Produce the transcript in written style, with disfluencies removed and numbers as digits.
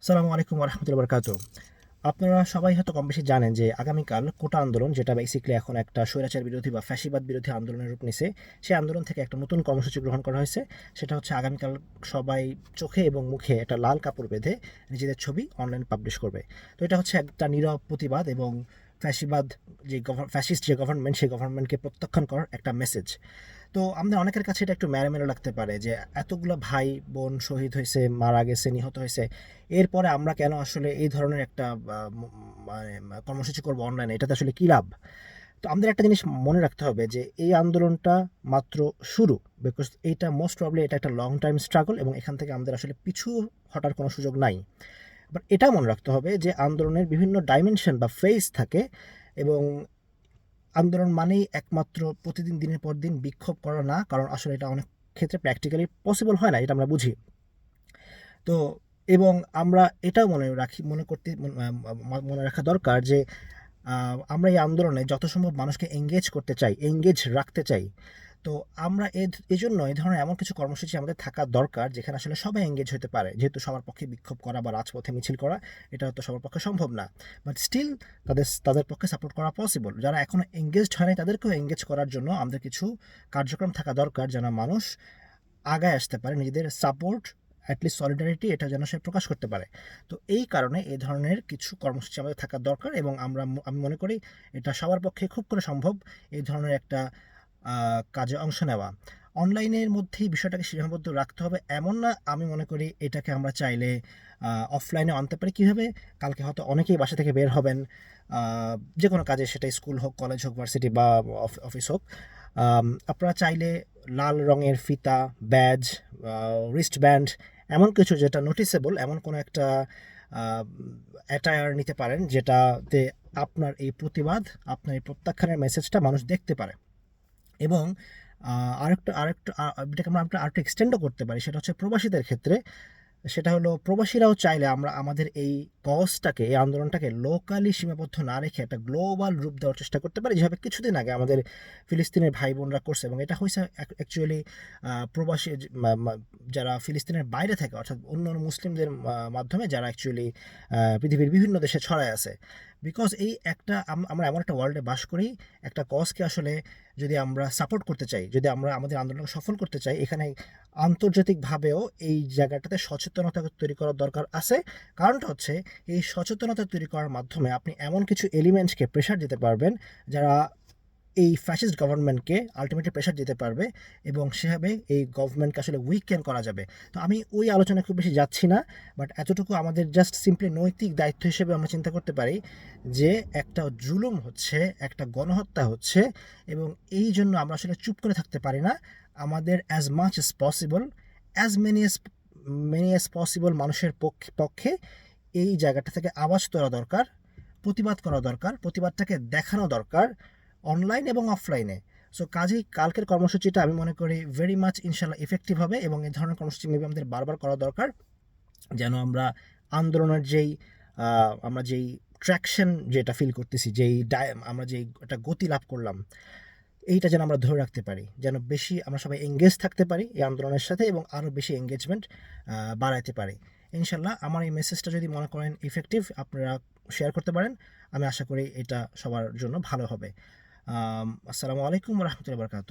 আসসালামু আলাইকুম রহমতুল্লাহ বরকাত। আপনারা সবাই হয়তো কম বেশি জানেন যে আগামীকাল কোটা আন্দোলন, যেটা বেসিক্যালি এখন একটা স্বৈরাচার বিরোধী বা ফ্যাসিবাদ বিরোধী আন্দোলনের রূপ নিছে, সেই আন্দোলন থেকে একটা নতুন কর্মসূচি গ্রহণ করা হয়েছে। সেটা হচ্ছে আগামীকাল সবাই চোখে এবং মুখে একটা লাল কাপড় বেঁধে নিজেদের ছবি অনলাইন পাবলিশ করবে। তো এটা হচ্ছে একটা নীরব প্রতিবাদ এবং ফ্যাসিবাদ ফ্যাসিস্ট যে গভর্নমেন্ট, সেই গভর্নমেন্টকে প্রত্যাখ্যান করার একটা মেসেজ। তো আমাদের অনেকের কাছে এটা একটু ম্যারামেরা লাগতে পারে যে এতগুলো ভাই বোন শহীদ হয়েছে, মারা গেছে, নিহত হয়েছে, এরপরে আমরা কেন আসলে এই ধরনের একটা মানে কর্মসূচি করবো অনলাইনে, এটাতে আসলে কী লাভ? তো আমাদের একটা জিনিস মনে রাখতে হবে যে এই আন্দোলনটা মাত্র শুরু। বিকজ এইটা মোস্ট প্রবলি এটা একটা লং টাইম স্ট্রাগল এবং এখান থেকে আমাদের আসলে পিছু হটার কোনো সুযোগ নাই। বাট এটা মনে রাখতে হবে যে আন্দোলনের বিভিন্ন ডাইমেনশন বা ফেজ থাকে, এবং আন্দোলন মানেই একমাত্র প্রতিদিন দিনের পর দিন বিক্ষোভ করা না, কারণ আসলে এটা অনেক ক্ষেত্রে প্র্যাকটিক্যালি পসিবল হয় না, এটা আমরা বুঝি। তো এবং আমরা এটাও মনে রাখা দরকার যে আমরা এই আন্দোলনে যত সম্ভব মানুষকে এঙ্গেজ করতে চাই, এঙ্গেজ রাখতে চাই। তো আমরা এই জন্য এই ধরনের এমন কিছু কর্মসূচি আমাদের থাকা দরকার যেখানে আসলে সবাই এঙ্গেজ হতে পারে, যেহেতু সবার পক্ষে বিক্ষোভ করা বা রাজপথে মিছিল করা এটা হয়তো সবার পক্ষে সম্ভব না। বাট স্টিল তাদের পক্ষে সাপোর্ট করা পসিবল। যারা এখনো এঙ্গেজড হয় নাই তাদেরকেও এঙ্গেজ করার জন্য আমাদের কিছু কার্যক্রম থাকা দরকার, যেন মানুষ আগায় আসতে পারে, নিজেদের সাপোর্ট, অ্যাটলিস্ট সলিডারিটি, এটা যেন সে প্রকাশ করতে পারে। তো এই কারণে এই ধরনের কিছু কর্মসূচি আমাদের থাকা দরকার, এবং আমি মনে করি এটা সবার পক্ষে খুব করে সম্ভব এই ধরনের একটা কাজে অংশ নেওয়া। অনলাইনের মধ্যেই বিষয়টাকে সীমাবদ্ধ রাখতে হবে এমন না। আমি মনে করি এটাকে আমরা চাইলে অফলাইনে আনতে পারি। কীভাবে? কালকে হয়তো অনেকেই বাসা থেকে বের হবেন যে কোনো কাজে, সেটা স্কুল হোক, কলেজ হোক, ভার্সিটি বা অফিস হোক। আপনারা চাইলে লাল রঙের ফিতা, ব্যাজ, রিস্ট ব্যান্ড, এমন কিছু যেটা নোটিসেবল, এমন কোনো একটা অ্যাটায়ার নিতে পারেন যেটাতে আপনার এই প্রতিবাদ, আপনার এই প্রত্যাখ্যানের মেসেজটা মানুষ দেখতে পারে। এবং আরেকটু এটাকে আমরা আরেকটু এক্সটেন্ডও করতে পারি, সেটা হচ্ছে প্রবাসীদের ক্ষেত্রে। সেটা হলো প্রবাসীরাও চাইলে আমরা আমাদের এই কজটাকে, এই আন্দোলনটাকে লোকালি সীমাবদ্ধ না রেখে একটা গ্লোবাল রূপ দেওয়ার চেষ্টা করতে পারি, যেভাবে কিছুদিন আগে আমাদের ফিলিস্তিনের ভাই বোনরা করছে। এবং এটা হয়েছে অ্যাকচুয়ালি প্রবাসী যারা ফিলিস্তিনের বাইরে থাকে, অর্থাৎ অন্য অন্য মুসলিমদের মাধ্যমে, যারা অ্যাকচুয়ালি পৃথিবীর বিভিন্ন দেশে ছড়ায় আছে। বিকজ এই একটা আমরা এমন একটা ওয়ার্ল্ডে বাস করি, একটা কজকে আসলে যদি আমরা সাপোর্ট করতে চাই, যদি আমরা আমাদের আন্দোলনকে সফল করতে চাই, এখানে আন্তর্জাতিকভাবেও এই জায়গাটাতে সচেতনতা তৈরি করার দরকার আছে। কারণটা হচ্ছে, এই সচেতনতা তৈরি করার মাধ্যমে আপনি এমন কিছু এলিমেন্টসকে প্রেশার দিতে পারবেন যারা এই ফ্যাসিস্ট গভর্নমেন্টকে আলটিমেটলি প্রেশার দিতে পারবে, এবং সেভাবে এই গভর্নমেন্টকে আসলে উইকেন করা যাবে। তো আমি ওই আলোচনায় খুব বেশি যাচ্ছি না, বাট এতটুকু আমাদের জাস্ট সিম্পলি নৈতিক দায়িত্ব হিসেবে আমরা চিন্তা করতে পারি যে একটা জুলুম হচ্ছে, একটা গণহত্যা হচ্ছে, এবং এই জন্য আমরা আসলে চুপ করে থাকতে পারি না। আমাদের as much as possible, as many as possible মানুষের পক্ষে এই জায়গাটা থেকে আওয়াজ তোলা দরকার, প্রতিবাদ করা দরকার, প্রতিবাদটাকে দেখানো দরকার অনলাইন এবং অফলাইনে। সো কাজেই কালকের কর্মসূচিটা আমি মনে করি ভেরি মাচ ইনশাল্লাহ ইফেক্টিভ হবে, এবং এই ধরনের কর্মসূচি মেবি আমাদের বারবার করা দরকার, যেন আমরা আন্দোলনের আমরা যেই ট্র্যাকশন যেটা ফিল করতেছি, আমরা যেই একটা গতি লাভ করলাম, এইটা যেন আমরা ধরে রাখতে পারি, যেন বেশি আমরা সবাই এঙ্গেজ থাকতে পারি এই আন্দোলনের সাথে, এবং আরও বেশি এঙ্গেজমেন্ট বাড়াইতে পারি। ইনশাল্লাহ আমার এই মেসেজটা যদি মনে করেন ইফেক্টিভ, আপনারা শেয়ার করতে পারেন। আমি আশা করি এটা সবার জন্য ভালো হবে। আসসালামু আলাইকুম রহমতুল্লাহ বরকাত।